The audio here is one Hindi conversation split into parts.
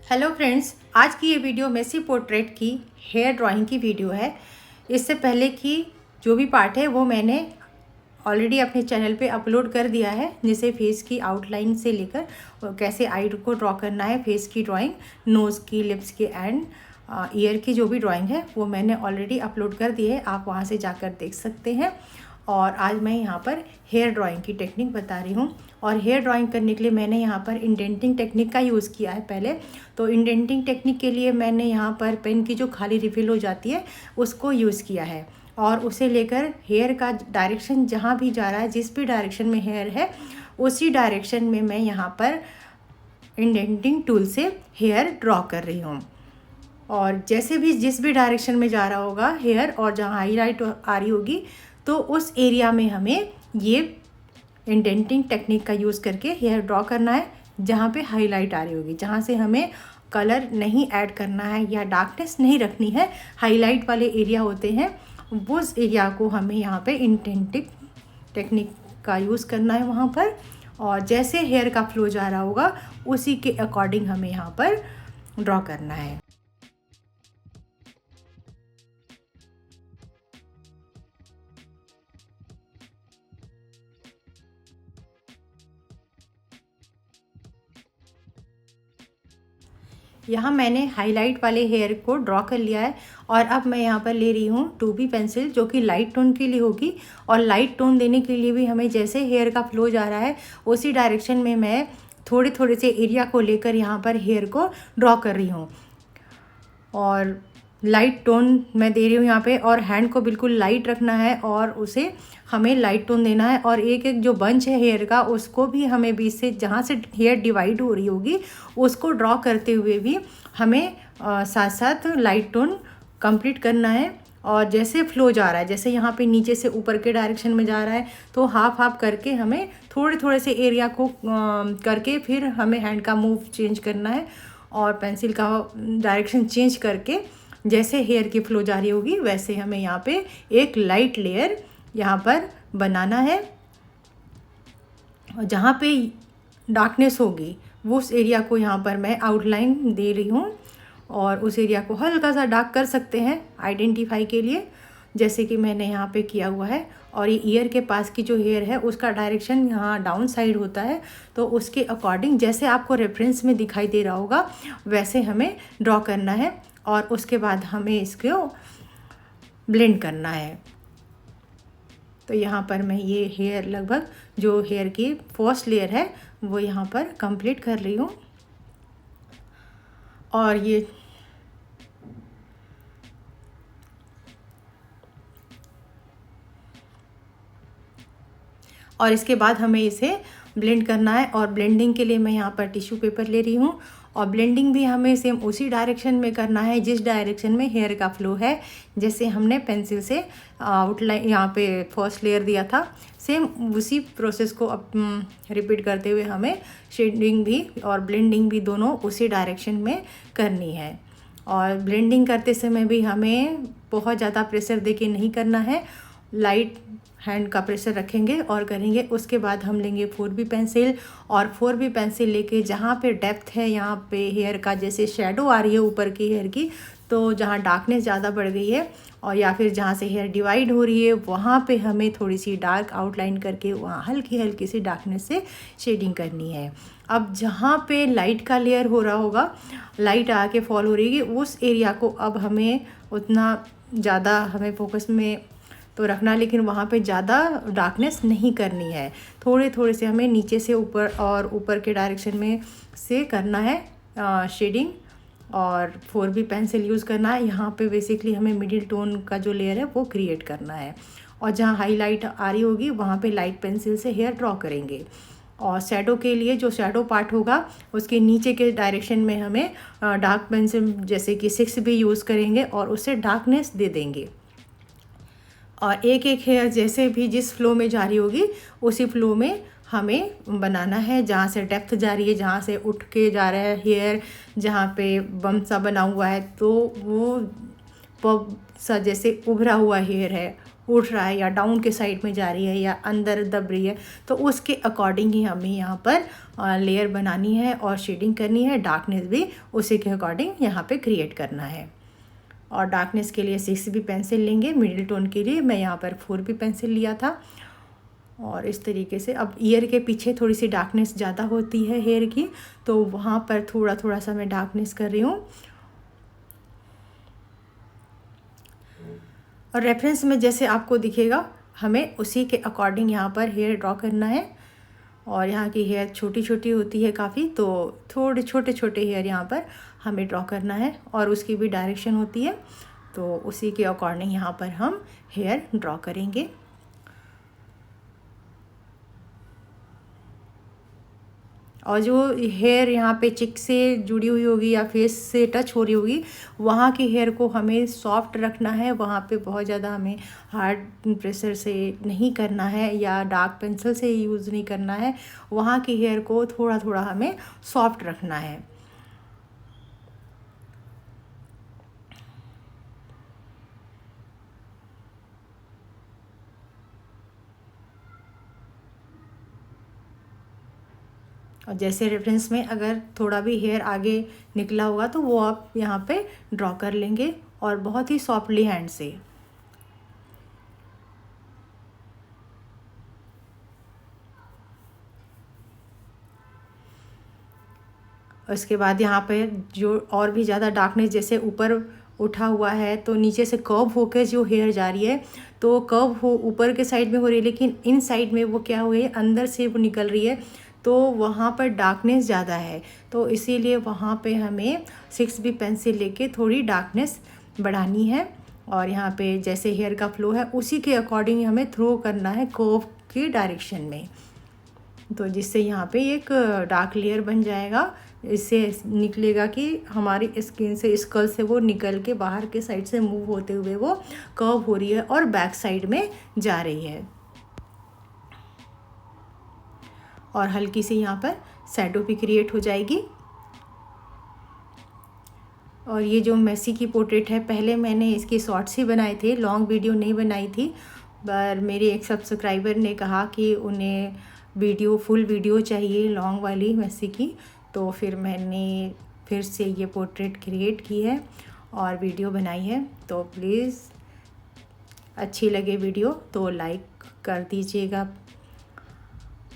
हेलो फ्रेंड्स, आज की ये वीडियो मेसी पोर्ट्रेट की हेयर ड्राइंग की वीडियो है। इससे पहले की जो भी पार्ट है वो मैंने ऑलरेडी अपने चैनल पे अपलोड कर दिया है, जैसे फेस की आउटलाइन से लेकर कैसे आई को ड्रॉ करना है, फेस की ड्राइंग, नोज़ की, लिप्स की एंड ईयर की जो भी ड्राइंग है वो मैंने ऑलरेडी अपलोड कर दी है। आप वहाँ से जाकर देख सकते हैं। और आज मैं यहाँ पर हेयर ड्राइंग की टेक्निक बता रही हूँ। और हेयर ड्राइंग करने के लिए मैंने यहाँ पर इंडेंटिंग टेक्निक का यूज़ किया है पहले। तो इंडेंटिंग टेक्निक के लिए मैंने यहाँ पर पेन की जो खाली रिफिल हो जाती है उसको यूज़ किया है, और उसे लेकर हेयर का डायरेक्शन जहाँ भी जा रहा है, जिस भी डायरेक्शन में हेयर है उसी डायरेक्शन में मैं यहाँ पर इंडेंटिंग टूल से हेयर ड्रॉ कर रही हूँ। और जैसे भी जिस भी डायरेक्शन में जा रहा होगा हेयर और जहाँ हाईलाइट आ रही होगी तो उस एरिया में हमें ये इंडेंटिंग टेक्निक का यूज़ करके हेयर ड्रॉ करना है। जहाँ पे हाईलाइट आ रही होगी, जहाँ से हमें कलर नहीं ऐड करना है या डार्कनेस नहीं रखनी है, हाईलाइट वाले एरिया होते हैं, उस एरिया को हमें यहाँ पे इंडेंटिंग टेक्निक का यूज़ करना है वहाँ पर। और जैसे हेयर का फ्लो जा रहा होगा उसी के अकॉर्डिंग हमें यहाँ पर ड्रॉ करना है। यहाँ मैंने हाईलाइट वाले हेयर को ड्रॉ कर लिया है। और अब मैं यहाँ पर ले रही हूँ 2B पेंसिल, जो कि लाइट टोन के लिए होगी। और लाइट टोन देने के लिए भी हमें जैसे हेयर का फ्लो जा रहा है उसी डायरेक्शन में मैं थोड़े थोड़े से एरिया को लेकर यहाँ पर हेयर को ड्रॉ कर रही हूँ। और लाइट टोन मैं दे रही हूँ यहाँ पे, और हैंड को बिल्कुल लाइट रखना है और उसे हमें लाइट टोन देना है। और एक एक जो बंच है हेयर का उसको भी हमें बीच से, जहाँ से हेयर डिवाइड हो रही होगी उसको ड्रॉ करते हुए भी हमें साथ साथ लाइट टोन कंप्लीट करना है। और जैसे फ्लो जा रहा है, जैसे यहाँ पे नीचे से ऊपर के डायरेक्शन में जा रहा है तो हाफ हाफ करके हमें थोड़े थोड़े से एरिया को करके फिर हमें हैंड का मूव चेंज करना है और पेंसिल का डायरेक्शन चेंज करके जैसे हेयर की फ्लो जारी होगी वैसे हमें यहाँ पे एक लाइट लेयर यहाँ पर बनाना है। और जहाँ पे डार्कनेस होगी वो उस एरिया को यहाँ पर मैं आउटलाइन दे रही हूँ, और उस एरिया को हल्का सा डार्क कर सकते हैं आइडेंटिफाई के लिए, जैसे कि मैंने यहाँ पे किया हुआ है। और ये ईयर के पास की जो हेयर है उसका डायरेक्शन यहाँ डाउन साइड होता है, तो उसके अकॉर्डिंग जैसे आपको रेफरेंस में दिखाई दे रहा होगा वैसे हमें ड्रॉ करना है। और उसके बाद हमें इसको ब्लेंड करना है। तो यहाँ पर मैं ये हेयर, लगभग जो हेयर की फर्स्ट लेयर है वो यहाँ पर कंप्लीट कर रही हूँ। और इसके बाद हमें इसे ब्लेंड करना है। और ब्लेंडिंग के लिए मैं यहाँ पर टिश्यू पेपर ले रही हूँ, और ब्लेंडिंग भी हमें सेम उसी डायरेक्शन में करना है जिस डायरेक्शन में हेयर का फ्लो है। जैसे हमने पेंसिल से आउटलाइन यहाँ पे फर्स्ट लेयर दिया था, सेम उसी प्रोसेस को अब रिपीट करते हुए हमें शेडिंग भी और ब्लेंडिंग भी दोनों उसी डायरेक्शन में करनी है। और ब्लेंडिंग करते समय भी हमें बहुत ज़्यादा प्रेशर देके नहीं करना है, लाइट हैंड का प्रेशर रखेंगे और करेंगे। उसके बाद हम लेंगे 4B पेंसिल, और 4B पेंसिल लेके जहाँ पे डेप्थ है यहाँ पे हेयर का, जैसे शेडो आ रही है ऊपर की हेयर की, तो जहाँ डार्कनेस ज़्यादा बढ़ गई है और या फिर जहाँ से हेयर डिवाइड हो रही है वहाँ पे हमें थोड़ी सी डार्क आउटलाइन करके वहाँ हल्की हल्की सी डार्कनेस से शेडिंग करनी है। अब जहाँ पे लाइट का लेयर हो रहा होगा, लाइट आके फॉल हो रही है, उस एरिया को अब हमें उतना ज़्यादा हमें फोकस में तो रखना, लेकिन वहाँ पे ज़्यादा डार्कनेस नहीं करनी है। थोड़े थोड़े से हमें नीचे से ऊपर और ऊपर के डायरेक्शन में से करना है शेडिंग, और 4B पेंसिल यूज़ करना है। यहाँ पे बेसिकली हमें मिडिल टोन का जो लेयर है वो क्रिएट करना है। और जहाँ हाईलाइट आ रही होगी वहाँ पे लाइट पेंसिल से हेयर ड्रॉ करेंगे। और शैडो के लिए जो शैडो पार्ट होगा उसके नीचे के डायरेक्शन में हमें डार्क पेंसिल जैसे कि 6B यूज़ करेंगे और उससे डार्कनेस दे देंगे। और एक एक हेयर जैसे भी जिस फ्लो में जा रही होगी उसी फ्लो में हमें बनाना है। जहाँ से डेप्थ जा रही है, जहाँ से उठ के जा रहा है हेयर, जहाँ पे बम सा बना हुआ है तो वो पब सा जैसे उभरा हुआ हेयर है उठ रहा है या डाउन के साइड में जा रही है या अंदर दब रही है, तो उसके अकॉर्डिंग ही हमें यहाँ पर लेयर बनानी है और शेडिंग करनी है। डार्कनेस भी उसी के अकॉर्डिंग यहाँ पे क्रिएट करना है। और डार्कनेस के लिए 6B पेंसिल लेंगे, मिडिल टोन के लिए मैं यहाँ पर 4B पेंसिल लिया था। और इस तरीके से अब ईयर के पीछे थोड़ी सी डार्कनेस ज़्यादा होती है हेयर की, तो वहाँ पर थोड़ा थोड़ा सा मैं डार्कनेस कर रही हूँ। और रेफरेंस में जैसे आपको दिखेगा हमें उसी के अकॉर्डिंग यहाँ पर हेयर ड्रॉ करना है। और यहाँ की हेयर छोटी छोटी होती है काफ़ी, तो थोड़े छोटे छोटे हेयर यहाँ पर हमें ड्रॉ करना है और उसकी भी डायरेक्शन होती है, तो उसी के अकॉर्डिंग यहाँ पर हम हेयर ड्रॉ करेंगे। और जो हेयर यहाँ पे चिक से जुड़ी हुई होगी या फेस से टच हो रही होगी, वहाँ की हेयर को हमें सॉफ्ट रखना है। वहाँ पे बहुत ज़्यादा हमें हार्ड प्रेशर से नहीं करना है या डार्क पेंसिल से यूज़ नहीं करना है। वहाँ की हेयर को थोड़ा थोड़ा हमें सॉफ्ट रखना है। और जैसे रेफरेंस में अगर थोड़ा भी हेयर आगे निकला होगा तो वो आप यहाँ पे ड्रॉ कर लेंगे और बहुत ही सॉफ्टली हैंड से। उसके बाद यहाँ पे जो और भी ज़्यादा डार्कनेस जैसे ऊपर उठा हुआ है, तो नीचे से कर्व होकर जो हेयर जा रही है, तो कर्व हो ऊपर के साइड में हो रही है, लेकिन इन साइड में वो क्या हुई है, अंदर से वो निकल रही है, तो वहाँ पर डार्कनेस ज़्यादा है। तो इसीलिए वहाँ पे हमें 6B पेंसिल लेके थोड़ी डार्कनेस बढ़ानी है। और यहाँ पे जैसे हेयर का फ्लो है उसी के अकॉर्डिंग हमें थ्रो करना है कर्व की डायरेक्शन में, तो जिससे यहाँ पे एक डार्क लेयर बन जाएगा। इससे निकलेगा कि हमारी स्किन से, स्कल से वो निकल के बाहर के साइड से मूव होते हुए वो कर्व हो रही है और बैक साइड में जा रही है। और हल्की सी यहाँ पर शैडो भी क्रिएट हो जाएगी। और ये जो मेसी की पोर्ट्रेट है, पहले मैंने इसकी शॉर्ट्स ही बनाए थे, लॉन्ग वीडियो नहीं बनाई थी, पर मेरे एक सब्सक्राइबर ने कहा कि उन्हें फुल वीडियो चाहिए लॉन्ग वाली मेसी की, तो फिर मैंने फिर से ये पोर्ट्रेट क्रिएट की है और वीडियो बनाई है। तो प्लीज़ अच्छी लगे वीडियो तो लाइक कर दीजिएगा।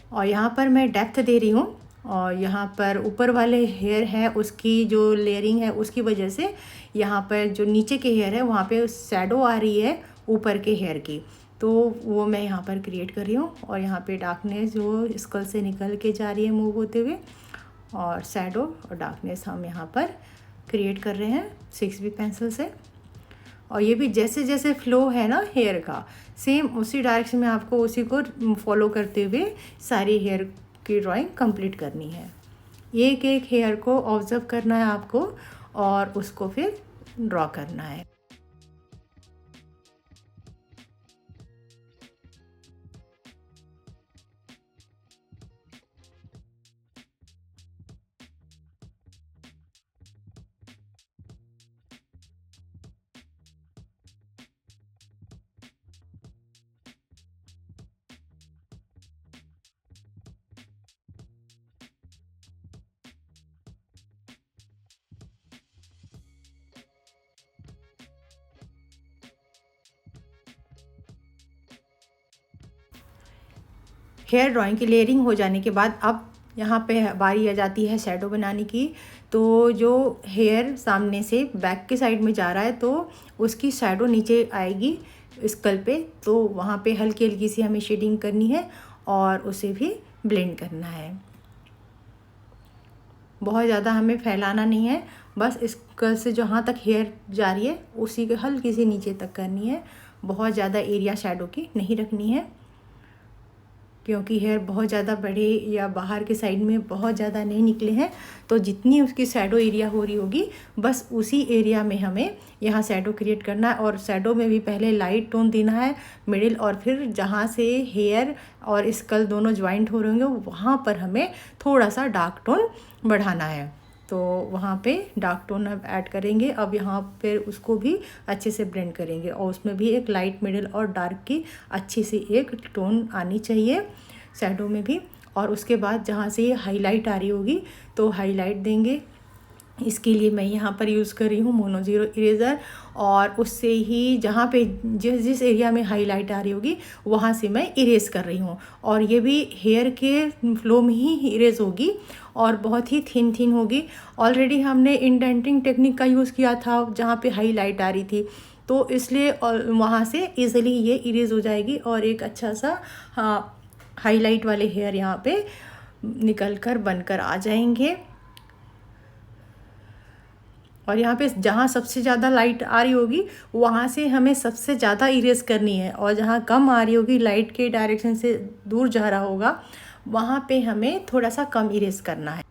और यहाँ पर मैं डेप्थ दे रही हूँ, और यहाँ पर ऊपर वाले हेयर है उसकी जो लेयरिंग है उसकी वजह से यहाँ पर जो नीचे के हेयर है वहाँ पे शैडो आ रही है ऊपर के हेयर की, तो वो मैं यहाँ पर क्रिएट कर रही हूँ। और यहाँ पे डार्कनेस जो स्कल से निकल के जा रही है मूव होते हुए, और शैडो और डार्कनेस हम यहाँ पर क्रिएट कर रहे हैं 6B पेंसिल से। और ये भी जैसे जैसे फ्लो है ना हेयर का, सेम उसी डायरेक्शन में आपको उसी को फॉलो करते हुए सारी हेयर की ड्राइंग कंप्लीट करनी है। एक एक हेयर को ऑब्जर्व करना है आपको और उसको फिर ड्रॉ करना है। हेयर ड्राइंग की लेयरिंग हो जाने के बाद अब यहाँ पे बारी आ जाती है शैडो बनाने की। तो जो हेयर सामने से बैक के साइड में जा रहा है तो उसकी शैडो नीचे आएगी स्कल पे, तो वहाँ पे हल्की हल्की सी हमें शेडिंग करनी है और उसे भी ब्लेंड करना है। बहुत ज़्यादा हमें फैलाना नहीं है, बस स्कल से जहाँ तक हेयर जा रही है उसी के हल्की सी नीचे तक करनी है। बहुत ज़्यादा एरिया शैडो की नहीं रखनी है, क्योंकि हेयर बहुत ज़्यादा बड़े या बाहर के साइड में बहुत ज़्यादा नहीं निकले हैं, तो जितनी उसकी शैडो एरिया हो रही होगी बस उसी एरिया में हमें यहाँ शैडो क्रिएट करना है। और शैडो में भी पहले लाइट टोन देना है मिडिल, और फिर जहाँ से हेयर और स्कल दोनों ज्वाइंट हो रहे होंगे वहाँ पर हमें थोड़ा सा डार्क टोन बढ़ाना है। तो वहाँ पे डार्क टोन अब ऐड करेंगे। अब यहाँ पर उसको भी अच्छे से ब्लेंड करेंगे और उसमें भी एक लाइट, मिडिल और डार्क की अच्छी सी एक टोन आनी चाहिए शैडो में भी। और उसके बाद जहाँ से ये हाईलाइट आ रही होगी तो हाईलाइट देंगे। इसके लिए मैं यहाँ पर यूज़ कर रही हूँ मोनो ज़ीरो इरेज़र, और उससे ही जहाँ पे जिस एरिया में हाईलाइट आ रही होगी वहाँ से मैं इरेज़ कर रही हूँ। और ये भी हेयर के फ्लो में ही इरेज़ होगी और बहुत ही थिन होगी। ऑलरेडी हमने इंडेंटिंग टेक्निक का यूज़ किया था जहाँ पे हाईलाइट आ रही थी, तो इसलिए वहाँ से इजीली ये इरेज़ हो जाएगी और एक अच्छा सा हाईलाइट वाले हेयर यहाँ पे निकल कर बनकर आ जाएंगे। और यहाँ पे जहाँ सबसे ज़्यादा लाइट आ रही होगी वहाँ से हमें सबसे ज़्यादा इरेज़ करनी है, और जहाँ कम आ रही होगी, लाइट के डायरेक्शन से दूर जा रहा होगा, वहाँ पे हमें थोड़ा सा कम इरेज़ करना है।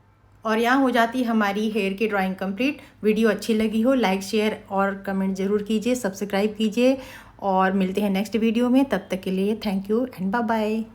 और यहाँ हो जाती है हमारी हेयर की ड्राइंग कंप्लीट। वीडियो अच्छी लगी हो लाइक, शेयर और कमेंट ज़रूर कीजिए, सब्सक्राइब कीजिए, और मिलते हैं नेक्स्ट वीडियो में। तब तक के लिए thank you and bye bye.